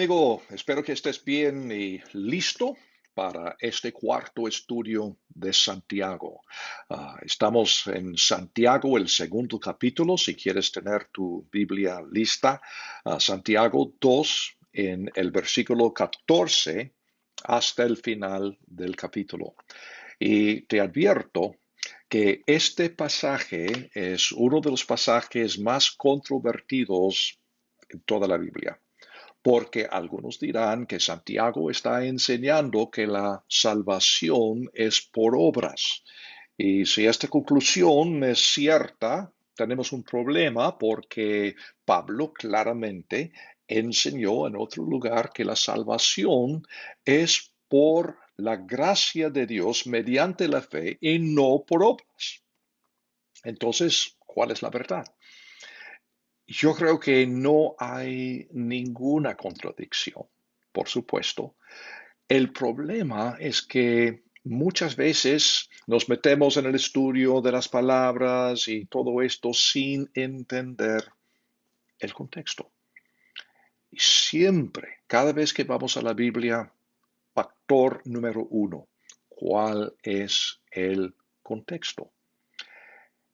amigo, espero que estés bien y listo para este cuarto estudio de Santiago. Estamos en Santiago, el segundo capítulo, si quieres tener tu Biblia lista. Santiago 2, en el versículo 14 hasta el final del capítulo. Y te advierto que este pasaje es uno de los pasajes más controvertidos en toda la Biblia, porque algunos dirán que Santiago está enseñando que la salvación es por obras. Y si esta conclusión es cierta, tenemos un problema porque Pablo claramente enseñó en otro lugar que la salvación es por la gracia de Dios mediante la fe y no por obras. Entonces, ¿cuál es la verdad? Yo creo que no hay ninguna contradicción, por supuesto. El problema es que muchas veces nos metemos en el estudio de las palabras y todo esto sin entender el contexto. Y siempre, cada vez que vamos a la Biblia, factor número uno, ¿cuál es el contexto?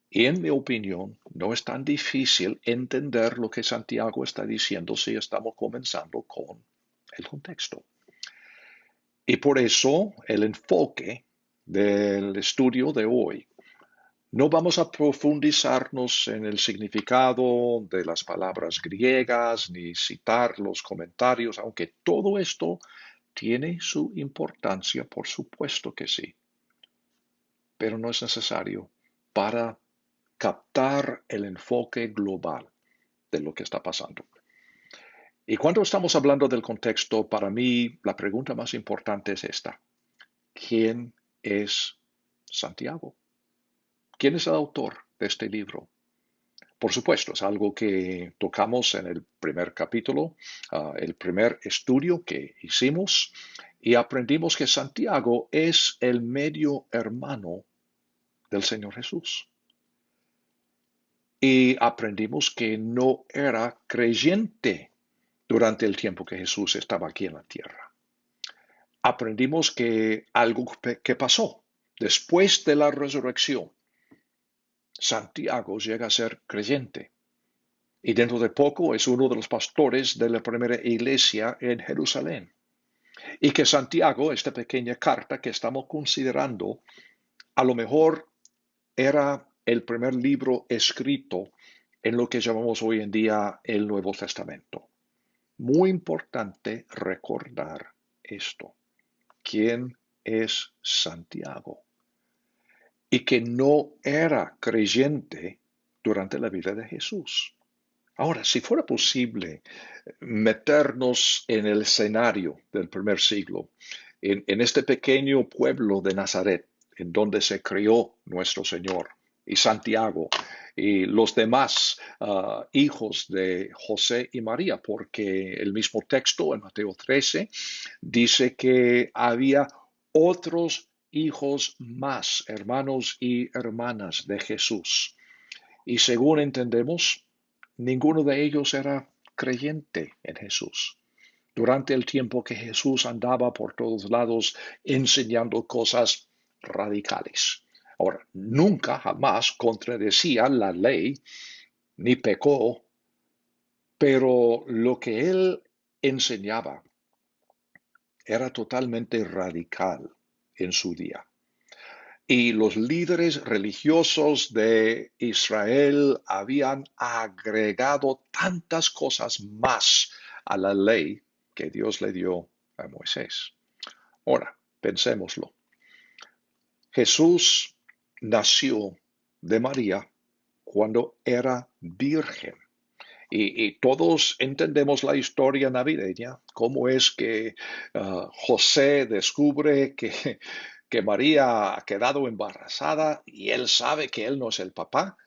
Y en mi opinión, no es tan difícil entender lo que Santiago está diciendo si estamos comenzando con el contexto. Y por eso el enfoque del estudio de hoy, no vamos a profundizarnos en el significado de las palabras griegas ni citar los comentarios, aunque todo esto tiene su importancia, por supuesto que sí, pero no es necesario para captar el enfoque global de lo que está pasando. Y cuando estamos hablando del contexto, para mí la pregunta más importante es esta. ¿Quién es Santiago? ¿Quién es el autor de este libro? Por supuesto, es algo que tocamos en el primer capítulo, el primer estudio que hicimos, y aprendimos que Santiago es el medio hermano del Señor Jesús. Y aprendimos que no era creyente durante el tiempo que Jesús estaba aquí en la tierra. Aprendimos que algo que pasó después de la resurrección, Santiago llega a ser creyente y dentro de poco es uno de los pastores de la primera iglesia en Jerusalén. Y que Santiago, esta pequeña carta que estamos considerando, a lo mejor era el primer libro escrito en lo que llamamos hoy en día el Nuevo Testamento. Muy importante recordar esto. ¿Quién es Santiago? Y que no era creyente durante la vida de Jesús. Ahora, si fuera posible meternos en el escenario del primer siglo, en este pequeño pueblo de Nazaret, en donde se crió nuestro Señor, y Santiago, y los demás hijos de José y María, porque el mismo texto en Mateo 13 dice que había otros hijos más, hermanos y hermanas de Jesús. Y según entendemos, ninguno de ellos era creyente en Jesús. Durante el tiempo que Jesús andaba por todos lados enseñando cosas radicales. Ahora, nunca, jamás contradecía la ley, ni pecó, pero lo que él enseñaba era totalmente radical en su día. Y los líderes religiosos de Israel habían agregado tantas cosas más a la ley que Dios le dio a Moisés. Ahora, pensémoslo. Jesús nació de María cuando era virgen. Y todos entendemos la historia navideña, cómo es que José descubre que María ha quedado embarazada y él sabe que él no es el papá.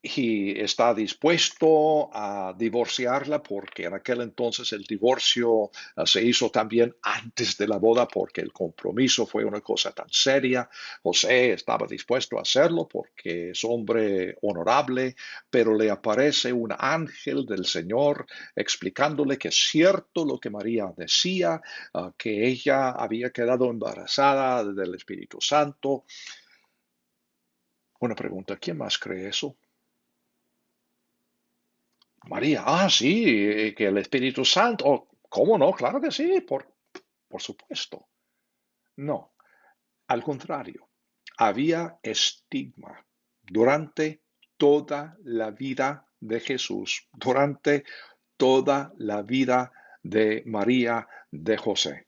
y está dispuesto a divorciarla porque en aquel entonces el divorcio se hizo también antes de la boda porque el compromiso fue una cosa tan seria. José estaba dispuesto a hacerlo porque es hombre honorable, pero le aparece un ángel del Señor explicándole que es cierto lo que María decía, que ella había quedado embarazada del Espíritu Santo. Una pregunta, ¿quién más cree eso? María, sí, que el Espíritu Santo, ¿cómo no? Claro que sí, por supuesto. No, al contrario, había estigma durante toda la vida de Jesús, durante toda la vida de María, de José.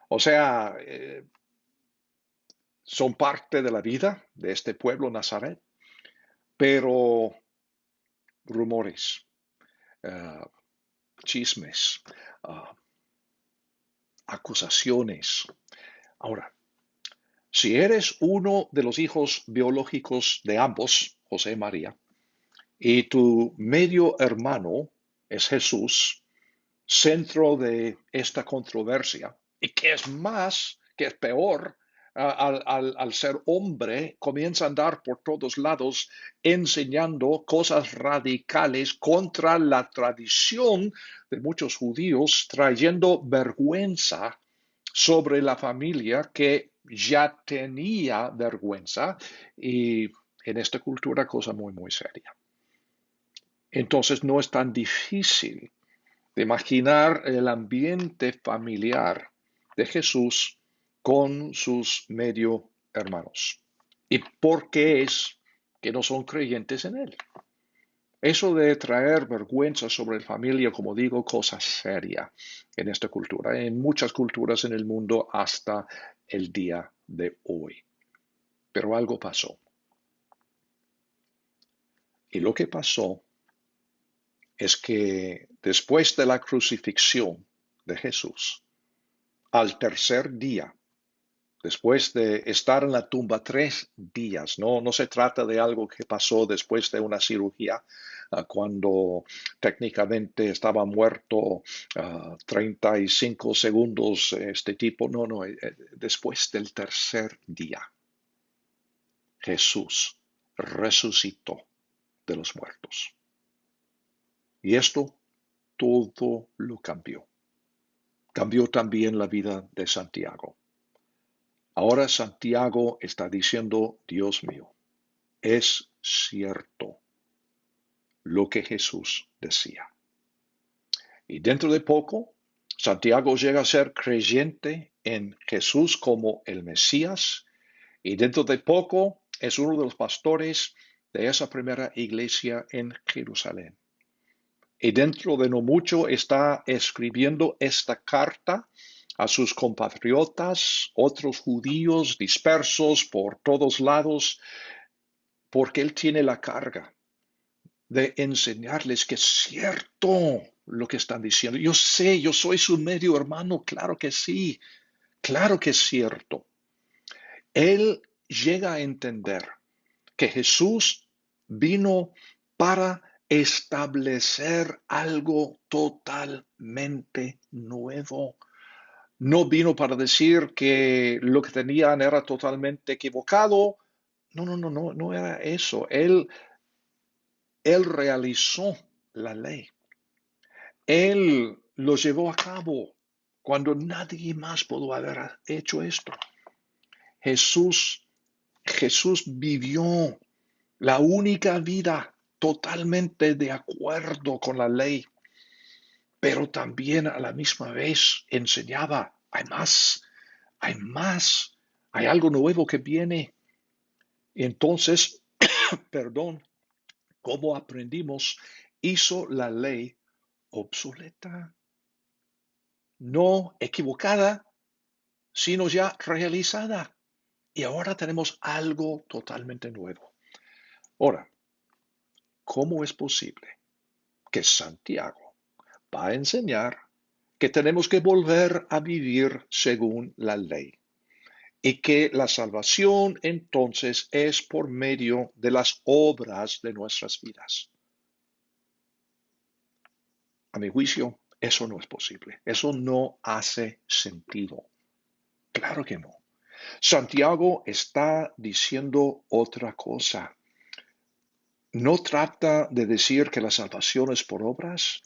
O sea, son parte de la vida de este pueblo Nazaret, pero rumores, uh, chismes, uh, acusaciones. Ahora, si eres uno de los hijos biológicos de ambos, José y María, y tu medio hermano es Jesús, centro de esta controversia, y que es más, que es peor, al ser hombre, comienza a andar por todos lados enseñando cosas radicales contra la tradición de muchos judíos, trayendo vergüenza sobre la familia que ya tenía vergüenza y en esta cultura cosa muy, muy seria. Entonces no es tan difícil de imaginar el ambiente familiar de Jesús con sus medio hermanos. ¿Y por qué es que no son creyentes en él? Eso de traer vergüenza sobre la familia, como digo, cosa seria en esta cultura, en muchas culturas en el mundo hasta el día de hoy. Pero algo pasó. Y lo que pasó es que después de la crucifixión de Jesús, al tercer día, después de estar en la tumba 3 días, no se trata de algo que pasó después de una cirugía, cuando técnicamente estaba muerto 35 segundos este tipo, no, después del tercer día, Jesús resucitó de los muertos. Y esto todo lo cambió. Cambió también la vida de Santiago. Ahora Santiago está diciendo, Dios mío, es cierto lo que Jesús decía. Y dentro de poco, Santiago llega a ser creyente en Jesús como el Mesías. Y dentro de poco es uno de los pastores de esa primera iglesia en Jerusalén. Y dentro de no mucho está escribiendo esta carta a sus compatriotas, otros judíos dispersos por todos lados, porque él tiene la carga de enseñarles que es cierto lo que están diciendo. Yo sé, yo soy su medio hermano, claro que sí, claro que es cierto. Él llega a entender que Jesús vino para establecer algo totalmente nuevo. No vino para decir que lo que tenían era totalmente equivocado. No era eso. Él realizó la ley. Él lo llevó a cabo cuando nadie más pudo haber hecho esto. Jesús, Jesús vivió la única vida totalmente de acuerdo con la ley, pero también a la misma vez enseñaba, hay más, hay algo nuevo que viene. Entonces, perdón, como aprendimos, hizo la ley obsoleta, no equivocada, sino ya realizada. Y ahora tenemos algo totalmente nuevo. Ahora, ¿cómo es posible que Santiago va a enseñar que tenemos que volver a vivir según la ley? y que la salvación entonces es por medio de las obras de nuestras vidas. A mi juicio, eso no es posible. Eso no hace sentido. Claro que no. Santiago está diciendo otra cosa. No trata de decir que la salvación es por obras.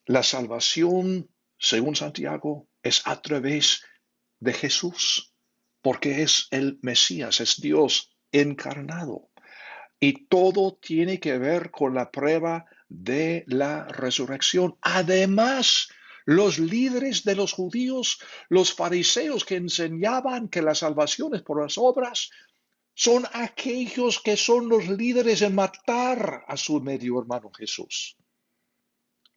La salvación, según Santiago, es a través de Jesús, porque es el Mesías, es Dios encarnado. Y todo tiene que ver con la prueba de la resurrección. Además, los líderes de los judíos, los fariseos que enseñaban que la salvación es por las obras, son aquellos que son los líderes en matar a su medio hermano Jesús.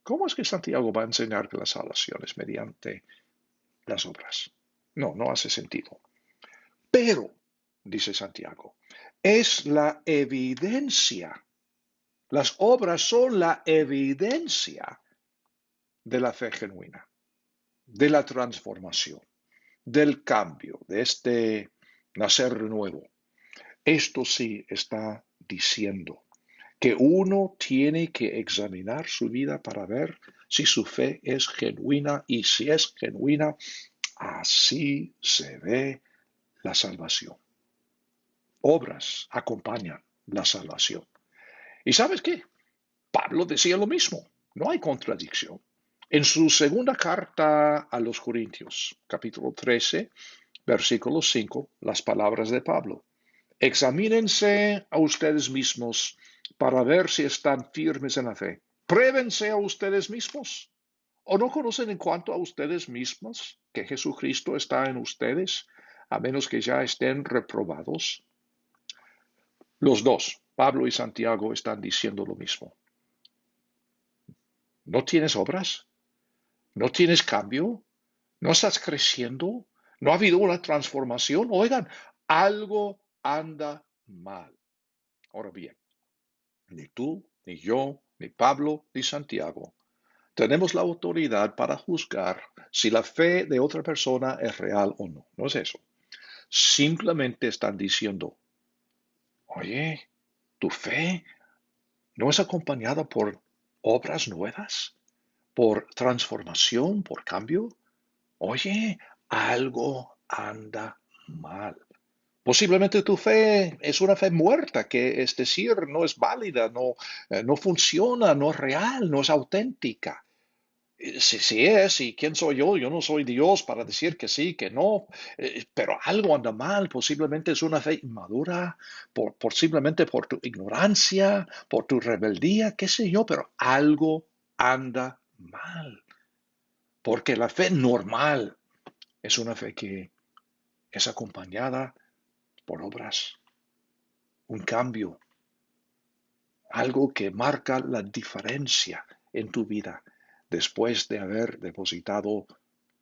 ¿Cómo es que Santiago va a enseñar que la salvación es mediante las obras? No, no hace sentido. Pero, dice Santiago, es la evidencia. Las obras son la evidencia de la fe genuina, de la transformación, del cambio, de este nacer de nuevo. Esto sí está diciendo que uno tiene que examinar su vida para ver si su fe es genuina, y si es genuina, así se ve la salvación. Obras acompañan la salvación. ¿Y sabes qué? Pablo decía lo mismo. No hay contradicción. En su segunda carta a los Corintios, capítulo 13, versículo 5, las palabras de Pablo. Examínense a ustedes mismos para ver si están firmes en la fe. Pruébense a ustedes mismos. ¿O no conocen en cuanto a ustedes mismos que Jesucristo está en ustedes, a menos que ya estén reprobados? Los dos, Pablo y Santiago, están diciendo lo mismo. ¿No tienes obras? ¿No tienes cambio? ¿No estás creciendo? ¿No ha habido una transformación? Oigan, algo anda mal. Ahora bien, ni tú, ni yo, ni Pablo, ni Santiago tenemos la autoridad para juzgar si la fe de otra persona es real o no. No es eso. Simplemente están diciendo, oye, ¿tu fe no es acompañada por obras nuevas? ¿Por transformación? ¿Por cambio? Oye, algo anda mal. Posiblemente tu fe es una fe muerta, que es decir, no es válida, no funciona, no es real, no es auténtica. Si es, y quién soy yo no soy Dios para decir que sí, que no, pero algo anda mal, posiblemente es una fe inmadura, posiblemente por tu ignorancia, por tu rebeldía, qué sé yo, pero algo anda mal, porque la fe normal es una fe que es acompañada por obras, un cambio, algo que marca la diferencia en tu vida después de haber depositado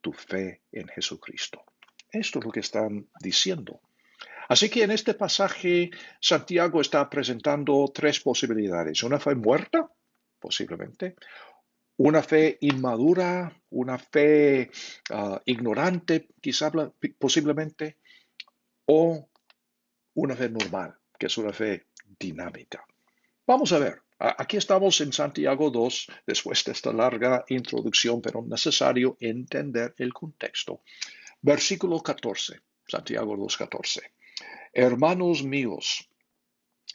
tu fe en Jesucristo. Esto es lo que están diciendo. Así que en este pasaje Santiago está presentando tres posibilidades. Una fe muerta, posiblemente. Una fe inmadura, una fe ignorante, quizá posiblemente. O una fe normal, que es una fe dinámica. Vamos a ver. Aquí estamos en Santiago 2, después de esta larga introducción, pero necesario entender el contexto. Versículo 14, Santiago 2:14. Hermanos míos,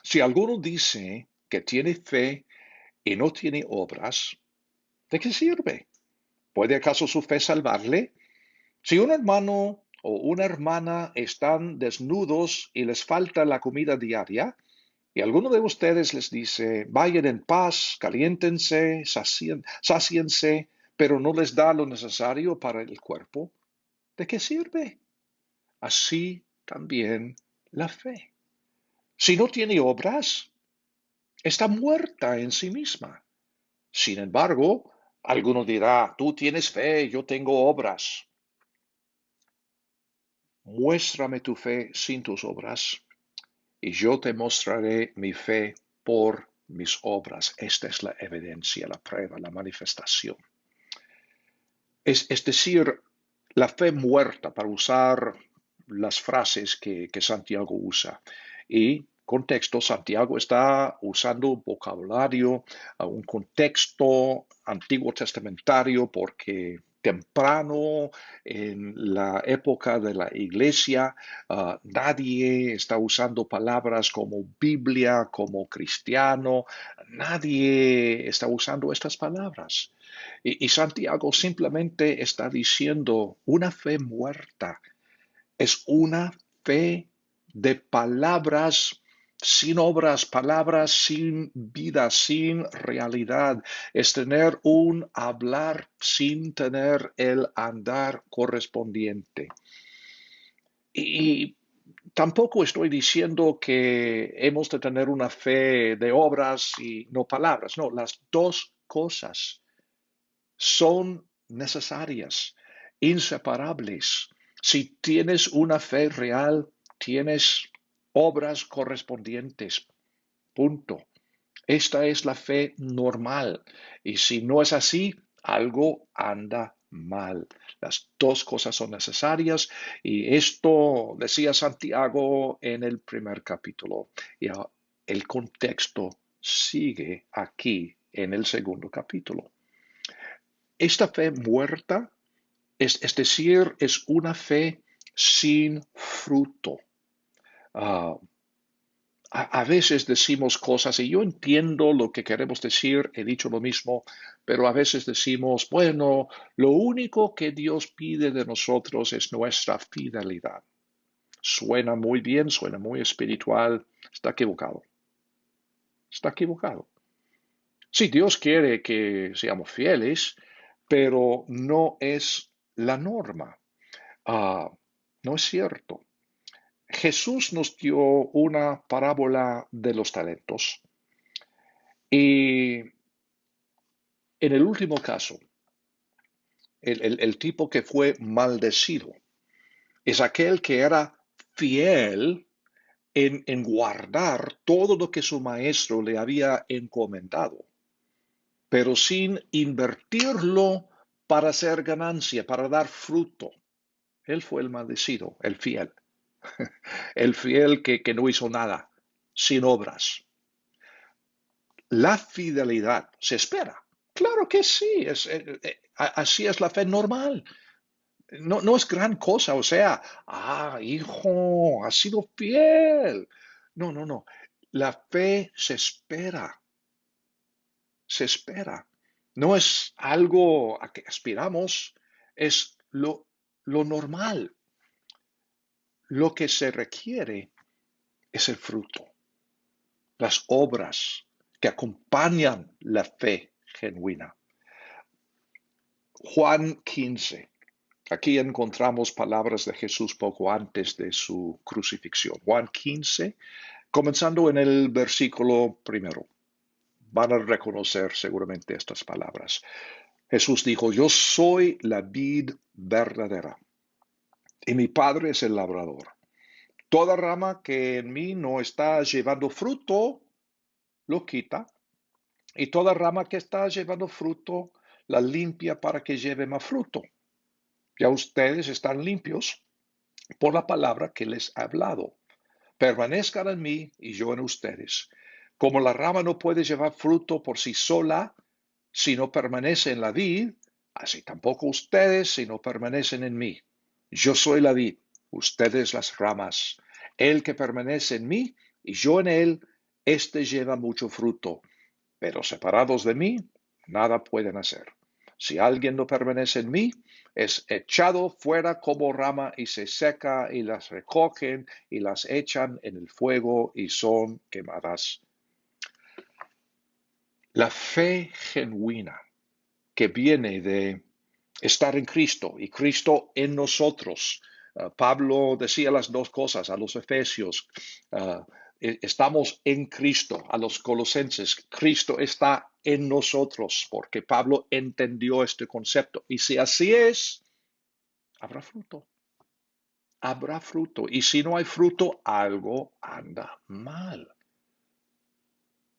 si alguno dice que tiene fe y no tiene obras, ¿de qué sirve? ¿Puede acaso su fe salvarle? Si un hermano o una hermana están desnudos y les falta la comida diaria, y alguno de ustedes les dice, vayan en paz, caliéntense, sáciense, pero no les da lo necesario para el cuerpo, ¿de qué sirve? Así también la fe. Si no tiene obras, está muerta en sí misma. Sin embargo, alguno dirá, tú tienes fe, yo tengo obras. Muéstrame tu fe sin tus obras, y yo te mostraré mi fe por mis obras. Esta es la evidencia, la prueba, la manifestación. Es decir, la fe muerta, para usar las frases que Santiago usa. Y contexto, Santiago está usando un vocabulario, un contexto antiguo testamentario, porque temprano en la época de la iglesia, nadie está usando palabras como Biblia, como cristiano, nadie está usando estas palabras. Y Santiago simplemente está diciendo una fe muerta es una fe de palabras sin obras, palabras sin vida, sin realidad. Es tener un hablar sin tener el andar correspondiente. Y tampoco estoy diciendo que hemos de tener una fe de obras y no palabras. No, las dos cosas son necesarias, inseparables. Si tienes una fe real, tienes obras correspondientes. Punto. Esta es la fe normal. Y si no es así, algo anda mal. Las dos cosas son necesarias y esto decía Santiago en el primer capítulo. Y el contexto sigue aquí en el segundo capítulo. Esta fe muerta, es decir, es una fe sin fruto. Uh, a veces decimos cosas y yo entiendo lo que queremos decir, he dicho lo mismo, pero a veces decimos, bueno, lo único que Dios pide de nosotros es nuestra fidelidad. Suena muy bien, suena muy espiritual, está equivocado. Está equivocado. Sí, Dios quiere que seamos fieles, pero no es la norma. No es cierto. Jesús nos dio una parábola de los talentos y en el último caso, el tipo que fue maldecido es aquel que era fiel en guardar todo lo que su maestro le había encomendado, pero sin invertirlo para hacer ganancia, para dar fruto. Él fue el maldecido, el fiel. El fiel que no hizo nada, sin obras. La fidelidad se espera. Claro que sí, así es la fe normal. No, no es gran cosa, o sea, hijo, has sido fiel. No, no, no. La fe se espera, se espera. No es algo a que aspiramos, es lo normal. Lo que se requiere es el fruto, las obras que acompañan la fe genuina. Juan 15. Aquí encontramos palabras de Jesús poco antes de su crucifixión. Juan 15, comenzando en el versículo primero. Van a reconocer seguramente estas palabras. Jesús dijo, yo soy la vid verdadera y mi Padre es el labrador. Toda rama que en mí no está llevando fruto, lo quita. Y toda rama que está llevando fruto, la limpia para que lleve más fruto. Ya ustedes están limpios por la palabra que les he hablado. Permanezcan en mí y yo en ustedes. Como la rama no puede llevar fruto por sí sola si no permanece en la vid, así tampoco ustedes si no permanecen en mí. Yo soy la vid, ustedes las ramas. El que permanece en mí y yo en él, éste lleva mucho fruto, pero separados de mí, nada pueden hacer. Si alguien no permanece en mí, es echado fuera como rama y se seca y las recogen y las echan en el fuego y son quemadas. La fe genuina que viene de estar en Cristo y Cristo en nosotros. Pablo decía las dos cosas a los Efesios. Estamos en Cristo, a los colosenses. Cristo está en nosotros porque Pablo entendió este concepto. Y si así es, habrá fruto. Habrá fruto. Y si no hay fruto, algo anda mal.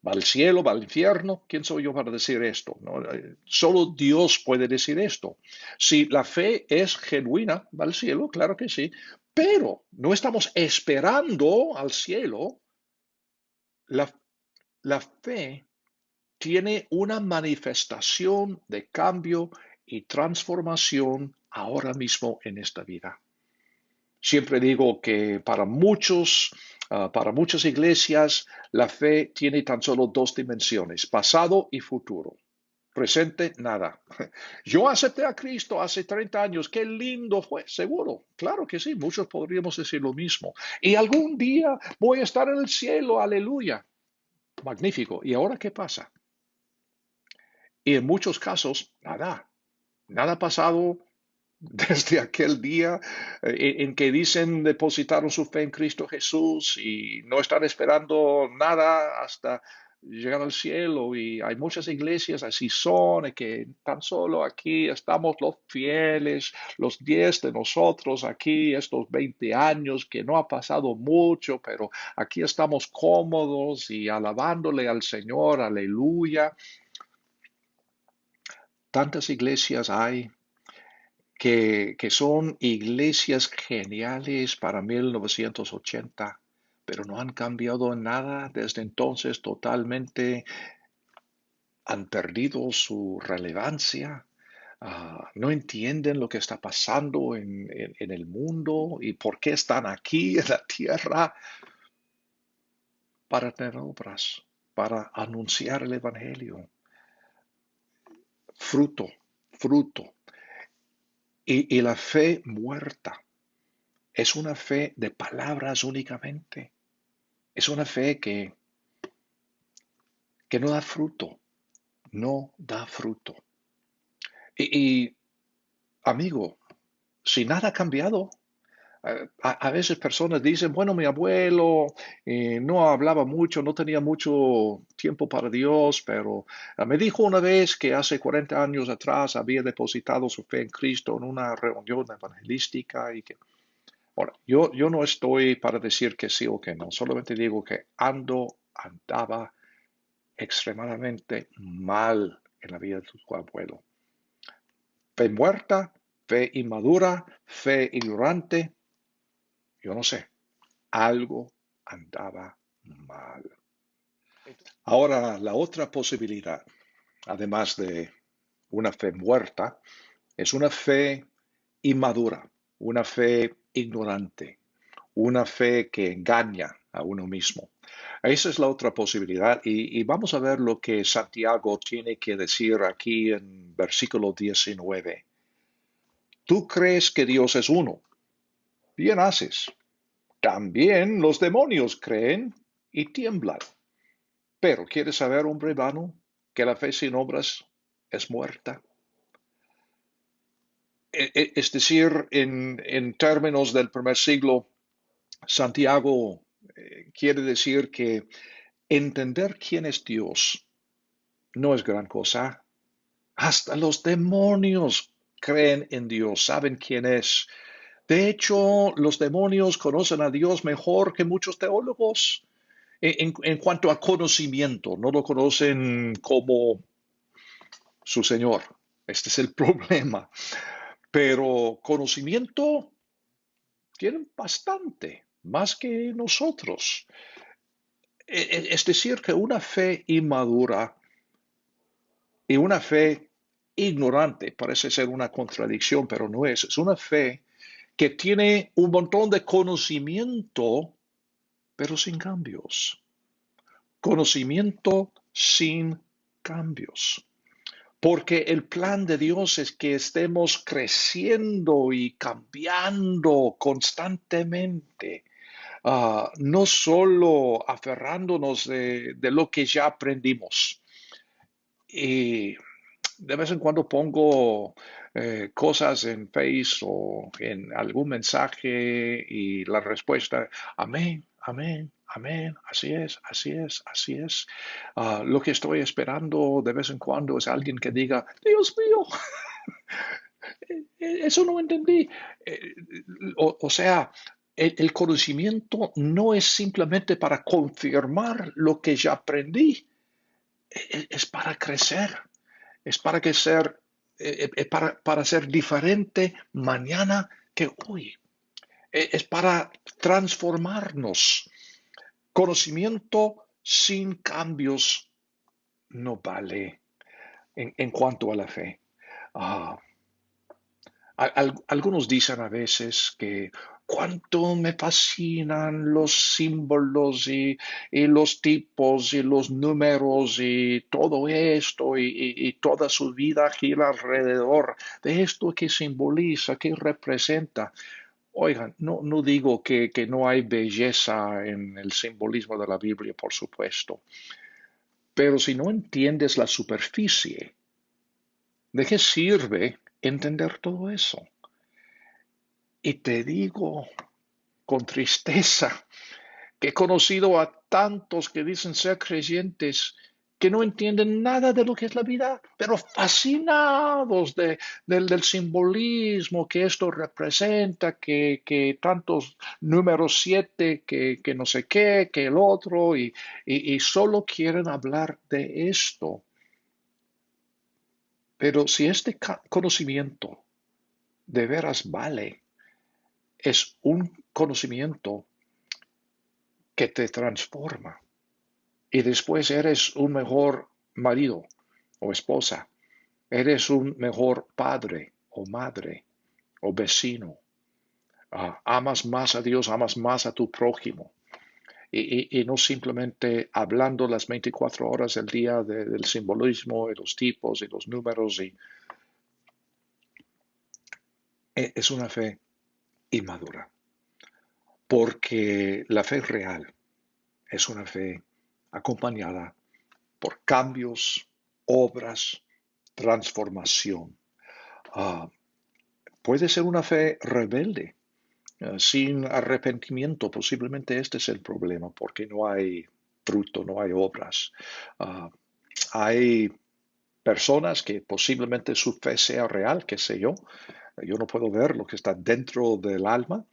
Va al cielo, va al infierno. ¿Quién soy yo para decir esto? ¿No? Solo Dios puede decir esto. Si la fe es genuina, va al cielo, claro que sí. pero no estamos esperando al cielo. La, la fe tiene una manifestación de cambio y transformación ahora mismo en esta vida. Siempre digo que para muchas iglesias, la fe tiene tan solo dos dimensiones, pasado y futuro. Presente, nada. Yo acepté a Cristo hace 30 años, qué lindo fue, seguro. Claro que sí, muchos podríamos decir lo mismo. Y algún día voy a estar en el cielo, aleluya. Magnífico. ¿Y ahora qué pasa? Y en muchos casos, nada. Nada ha pasado desde aquel día en que dicen depositaron su fe en Cristo Jesús y no están esperando nada hasta llegar al cielo. Y hay muchas iglesias así son, que tan solo aquí estamos los fieles, los 10 de nosotros aquí, estos 20 años que no ha pasado mucho, pero aquí estamos cómodos y alabándole al Señor, aleluya. Tantas iglesias hay que son iglesias geniales para 1980, pero no han cambiado en nada desde entonces, totalmente han perdido su relevancia. No entienden lo que está pasando en el mundo y por qué están aquí en la tierra para tener obras, para anunciar el Evangelio. Fruto, fruto. Y la fe muerta es una fe de palabras únicamente. Es una fe que no da fruto, no da fruto. Y, amigo, si nada ha cambiado, a veces personas dicen, bueno, mi abuelo no hablaba mucho, no tenía mucho tiempo para Dios, pero me dijo una vez que hace 40 años atrás había depositado su fe en Cristo en una reunión evangelística y que, bueno, yo no estoy para decir que sí o que no, solamente digo que andaba extremadamente mal en la vida de su abuelo. Fe muerta, fe inmadura, fe ignorante, yo no sé, algo andaba mal. Ahora, la otra posibilidad, además de una fe muerta, es una fe inmadura, una fe ignorante, una fe que engaña a uno mismo. Esa es la otra posibilidad y vamos a ver lo que Santiago tiene que decir aquí en versículo 19. Tú crees que Dios es uno. Bien haces. También los demonios creen y tiemblan. Pero ¿quieres saber, hombre vano, que la fe sin obras es muerta? Es decir, en términos del primer siglo, Santiago quiere decir que entender quién es Dios no es gran cosa. Hasta los demonios creen en Dios, saben quién es. De hecho, los demonios conocen a Dios mejor que muchos teólogos en cuanto a conocimiento. No lo conocen como su Señor. Este es el problema. Pero conocimiento tienen bastante, más que nosotros. Es decir, que una fe inmadura y una fe ignorante parece ser una contradicción, pero no es. Es una fe que tiene un montón de conocimiento, pero sin cambios. Conocimiento sin cambios. Porque el plan de Dios es que estemos creciendo y cambiando constantemente. No solo aferrándonos de lo que ya aprendimos. Y de vez en cuando pongo cosas en Face o en algún mensaje y la respuesta, amén, amén, amén, así es, así es, así es. Lo que estoy esperando de vez en cuando es alguien que diga, Dios mío, eso no entendí. Eh, o sea, el conocimiento no es simplemente para confirmar lo que ya aprendí, es para crecer, es para que para ser diferente mañana que hoy. Es para transformarnos. Conocimiento sin cambios no vale en cuanto a la fe. Ah, algunos dicen a veces que cuánto me fascinan los símbolos y los tipos y los números y todo esto y toda su vida gira alrededor de esto que simboliza, que representa. Oigan, no digo que no hay belleza en el simbolismo de la Biblia, por supuesto, pero si no entiendes la superficie, ¿de qué sirve entender todo eso? Y te digo con tristeza que he conocido a tantos que dicen ser creyentes que no entienden nada de lo que es la vida, pero fascinados del simbolismo que esto representa, que tantos números 7, que no sé qué, que el otro, y solo quieren hablar de esto. Pero si este conocimiento de veras vale, es un conocimiento que te transforma y después eres un mejor marido o esposa, eres un mejor padre o madre o vecino. Amas más a Dios, amas más a tu prójimo. Y no simplemente hablando las 24 horas del día del simbolismo y los tipos y los números. Es una fe inmadura, porque la fe real es una fe acompañada por cambios, obras, transformación. Ah, puede ser una fe rebelde, sin arrepentimiento. Posiblemente este es el problema, porque no hay fruto, no hay obras. Ah, hay personas que posiblemente su fe sea real, qué sé yo. Yo no puedo ver lo que está dentro del alma,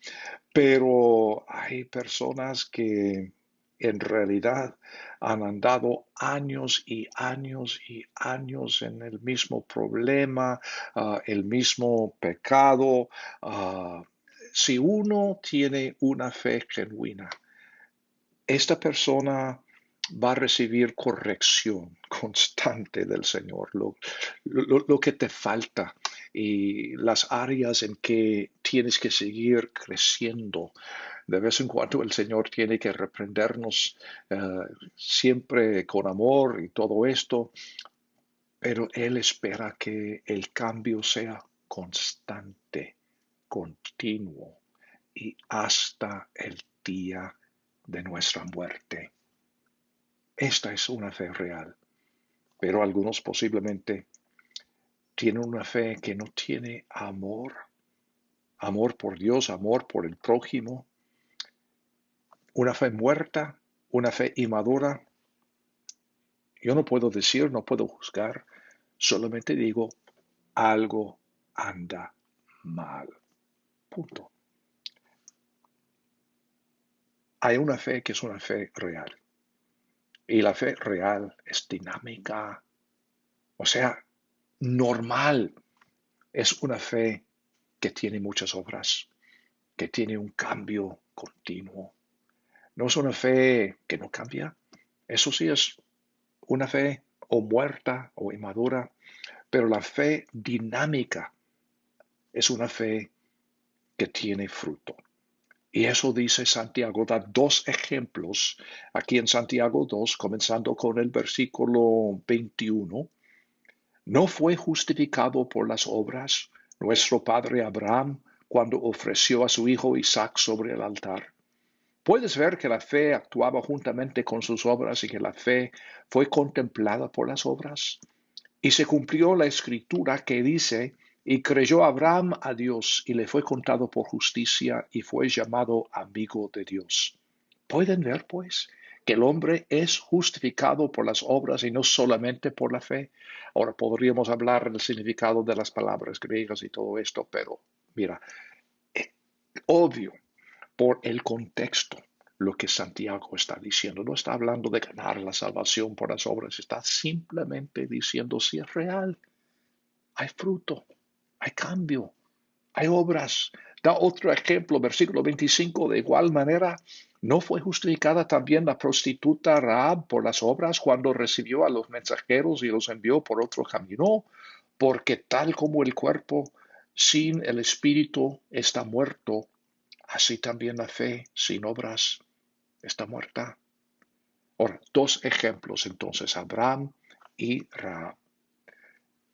pero hay personas que en realidad han andado años y años y años en el mismo problema, el mismo pecado. Si uno tiene una fe genuina, esta persona va a recibir corrección constante del Señor, lo que te falta y las áreas en que tienes que seguir creciendo. De vez en cuando el Señor tiene que reprendernos, siempre con amor y todo esto, pero Él espera que el cambio sea constante, continuo y hasta el día de nuestra muerte. Esta es una fe real, pero algunos posiblemente tienen una fe que no tiene amor, amor por Dios, amor por el prójimo, una fe muerta, una fe inmadura. Yo no puedo decir, no puedo juzgar, solamente digo, algo anda mal. Punto. Hay una fe que es una fe real. Y la fe real es dinámica, o sea, normal. Es una fe que tiene muchas obras, que tiene un cambio continuo. No es una fe que no cambia. Eso sí es una fe o muerta o inmadura, pero la fe dinámica es una fe que tiene fruto. Y eso dice Santiago, da dos ejemplos aquí en Santiago 2, comenzando con el versículo 21. ¿No fue justificado por las obras nuestro padre Abraham cuando ofreció a su hijo Isaac sobre el altar? Puedes ver que la fe actuaba juntamente con sus obras y que la fe fue contemplada por las obras. Y se cumplió la escritura que dice, y creyó Abraham a Dios y le fue contado por justicia y fue llamado amigo de Dios. ¿Pueden ver, pues, que el hombre es justificado por las obras y no solamente por la fe? Ahora podríamos hablar del significado de las palabras griegas y todo esto, pero mira, es obvio por el contexto lo que Santiago está diciendo. No está hablando de ganar la salvación por las obras, está simplemente diciendo si es real, hay fruto, hay cambio, hay obras, Da otro ejemplo, versículo 25, de igual manera, ¿no fue justificada también la prostituta Rahab por las obras cuando recibió a los mensajeros y los envió por otro camino? Porque tal como el cuerpo sin el espíritu está muerto, así también la fe sin obras está muerta. Ahora, dos ejemplos entonces, Abraham y Rahab.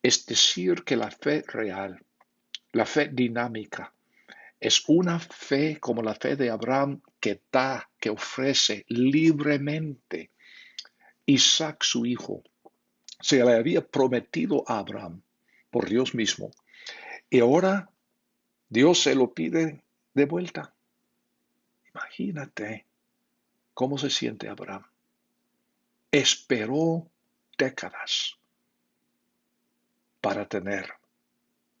Es decir, que la fe real, la fe dinámica, es una fe como la fe de Abraham que da, que ofrece libremente. Isaac, su hijo, se le había prometido a Abraham por Dios mismo. Y ahora Dios se lo pide de vuelta. Imagínate cómo se siente Abraham. Esperó décadas para tener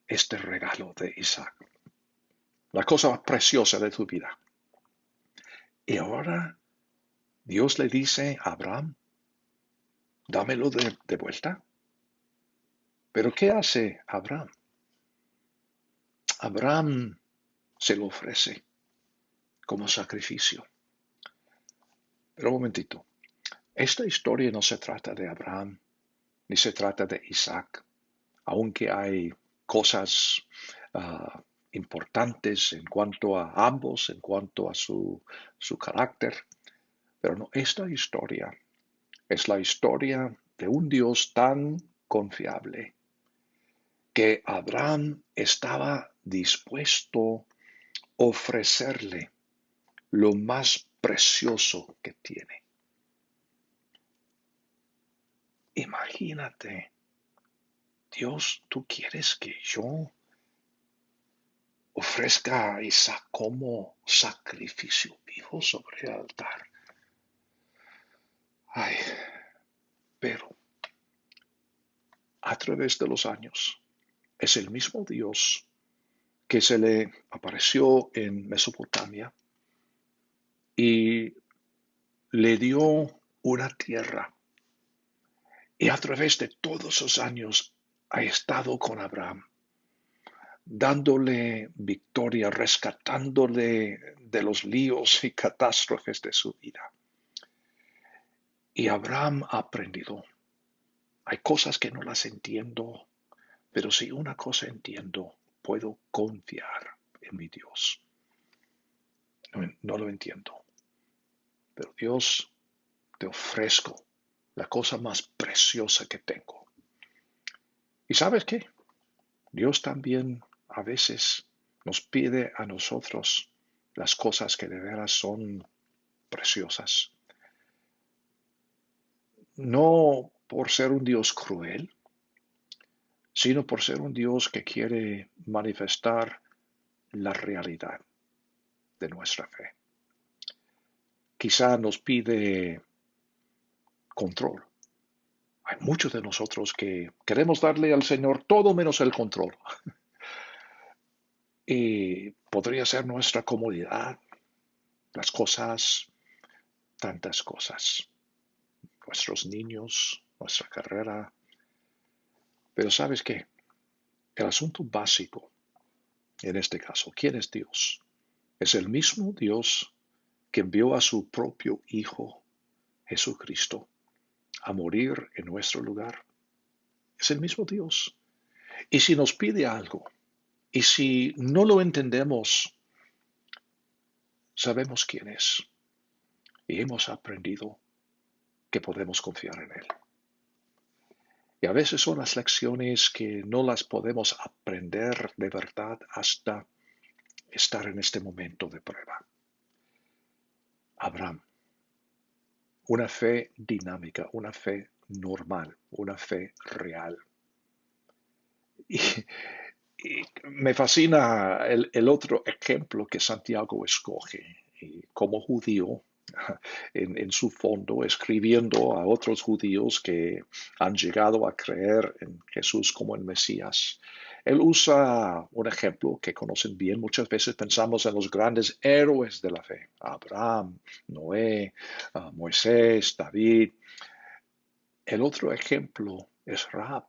este regalo de Isaac, la cosa más preciosa de tu vida. Y ahora Dios le dice a Abraham, dámelo de vuelta. Pero ¿qué hace Abraham? Abraham se lo ofrece como sacrificio. Pero un momentito, esta historia no se trata de Abraham, ni se trata de Isaac, aunque hay cosas importantes en cuanto a ambos, en cuanto a su carácter. Pero no, esta historia es la historia de un Dios tan confiable que Abraham estaba dispuesto a ofrecerle lo más precioso que tiene. Imagínate, Dios, ¿tú quieres que yo ofrezca a Isaac como sacrificio vivo sobre el altar? Ay, pero a través de los años es el mismo Dios que se le apareció en Mesopotamia y le dio una tierra. Y a través de todos esos años ha estado con Abraham, dándole victoria, rescatándole de los líos y catástrofes de su vida. Y Abraham ha aprendido. Hay cosas que no las entiendo, pero si una cosa entiendo, puedo confiar en mi Dios. No lo entiendo, pero Dios, te ofrezco la cosa más preciosa que tengo. ¿Y sabes qué? Dios también a veces nos pide a nosotros las cosas que de veras son preciosas. No por ser un Dios cruel, sino por ser un Dios que quiere manifestar la realidad de nuestra fe. Quizá nos pide control. Hay muchos de nosotros que queremos darle al Señor todo menos el control. Y podría ser nuestra comodidad, las cosas, tantas cosas, nuestros niños, nuestra carrera. Pero ¿sabes qué? El asunto básico, en este caso, ¿quién es Dios? Es el mismo Dios que envió a su propio Hijo, Jesucristo, a morir en nuestro lugar. Es el mismo Dios. Y si nos pide algo, y si no lo entendemos, sabemos quién es. Y hemos aprendido que podemos confiar en Él. Y a veces son las lecciones que no las podemos aprender de verdad hasta estar en este momento de prueba. Abraham, una fe dinámica, una fe normal, una fe real. Y, y me fascina el otro ejemplo que Santiago escoge. Y como judío, en su fondo, escribiendo a otros judíos que han llegado a creer en Jesús como el Mesías. Él usa un ejemplo que conocen bien. Muchas veces pensamos en los grandes héroes de la fe. Abraham, Noé, Moisés, David. El otro ejemplo es Rahab.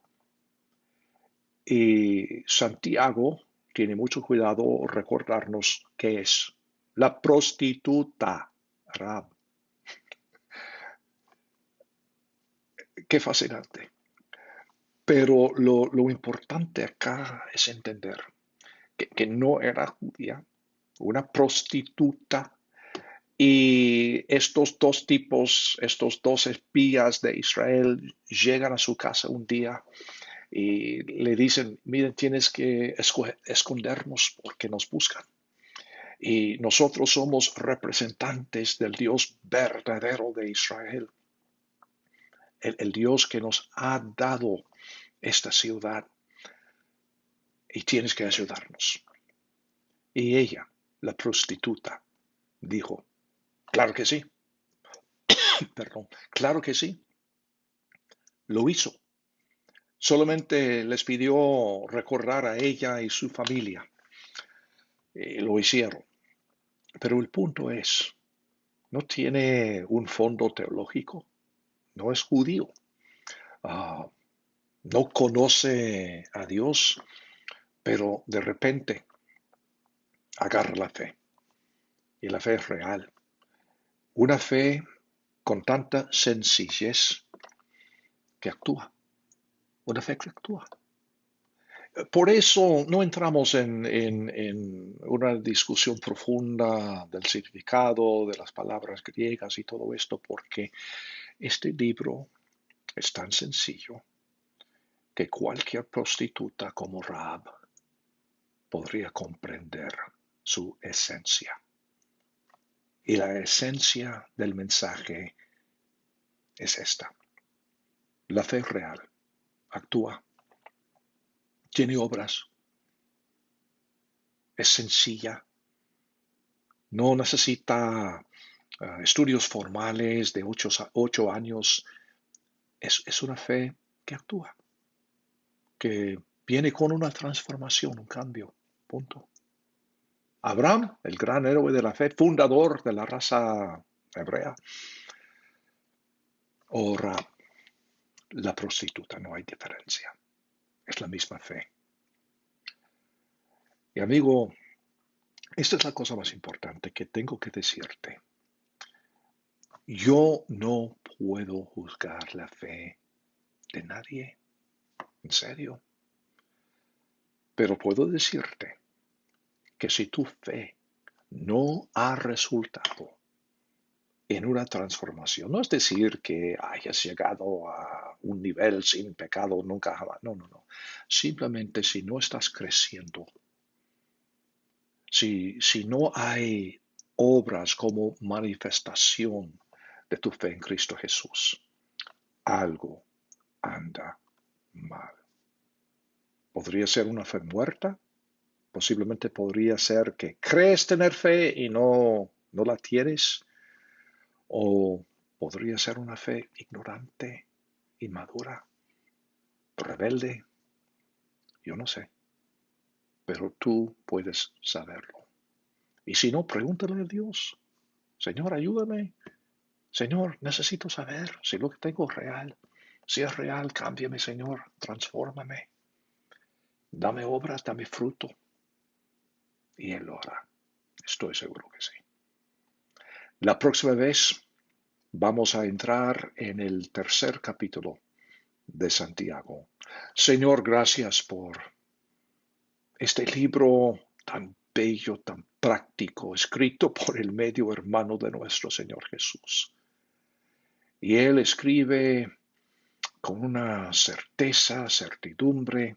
Y Santiago tiene mucho cuidado recordarnos qué es la prostituta, Rahab. Qué fascinante. Pero lo importante acá es entender que no era judía, una prostituta. Y estos dos tipos, estos dos espías de Israel, llegan a su casa un día y le dicen, miren, tienes que escondernos porque nos buscan. Y nosotros somos representantes del Dios verdadero de Israel, el Dios que nos ha dado esta ciudad y tienes que ayudarnos. Y ella, la prostituta, dijo, claro que sí, perdón, claro que sí, lo hizo. Solamente les pidió recordar a ella y su familia. Lo hicieron. Pero el punto es, no tiene un fondo teológico, no es judío, uh, no conoce a Dios, pero de repente agarra la fe. Y la fe es real. Una fe con tanta sencillez que actúa. Una fe que actúa. Por eso no entramos en una discusión profunda del significado de las palabras griegas y todo esto, porque este libro es tan sencillo que cualquier prostituta como Rahab podría comprender su esencia. Y la esencia del mensaje es esta. La fe real actúa, tiene obras, es sencilla, no necesita estudios formales de 8 años. Es una fe que actúa, que viene con una transformación, un cambio. Punto. Abraham, el gran héroe de la fe, fundador de la raza hebrea. O Rahab, la prostituta, no hay diferencia. Es la misma fe. Y amigo, esta es la cosa más importante que tengo que decirte. Yo no puedo juzgar la fe de nadie, en serio. Pero puedo decirte que si tu fe no ha resultado en una transformación, no es decir que hayas llegado a un nivel sin pecado nunca jamás, no, no, no. Simplemente si no estás creciendo, si no hay obras como manifestación de tu fe en Cristo Jesús, algo anda mal. Podría ser una fe muerta, posiblemente podría ser que crees tener fe y no la tienes, o podría ser una fe ignorante, inmadura, rebelde, yo no sé, pero tú puedes saberlo. Y si no, pregúntale a Dios, Señor, ayúdame, Señor, necesito saber si lo que tengo es real. Si es real, cámbiame, Señor, transfórmame. Dame obras, dame fruto. Y Él lo hará. Estoy seguro que sí. La próxima vez vamos a entrar en el tercer capítulo de Santiago. Señor, gracias por este libro tan bello, tan práctico, escrito por el medio hermano de nuestro Señor Jesús. Y Él escribe con una certeza, certidumbre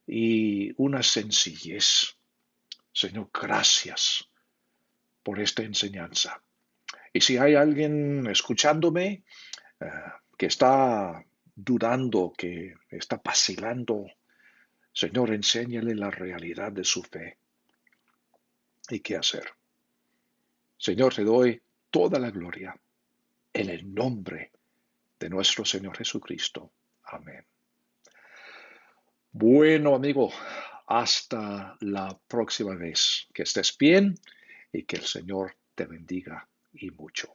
y una sencillez. Señor, gracias por esta enseñanza. Y si hay alguien escuchándome que está dudando, que está vacilando, Señor, enséñale la realidad de su fe y qué hacer. Señor, te doy toda la gloria en el nombre de nuestro Señor Jesucristo. Amén. Bueno, amigo, hasta la próxima vez. Que estés bien y que el Señor te bendiga y mucho.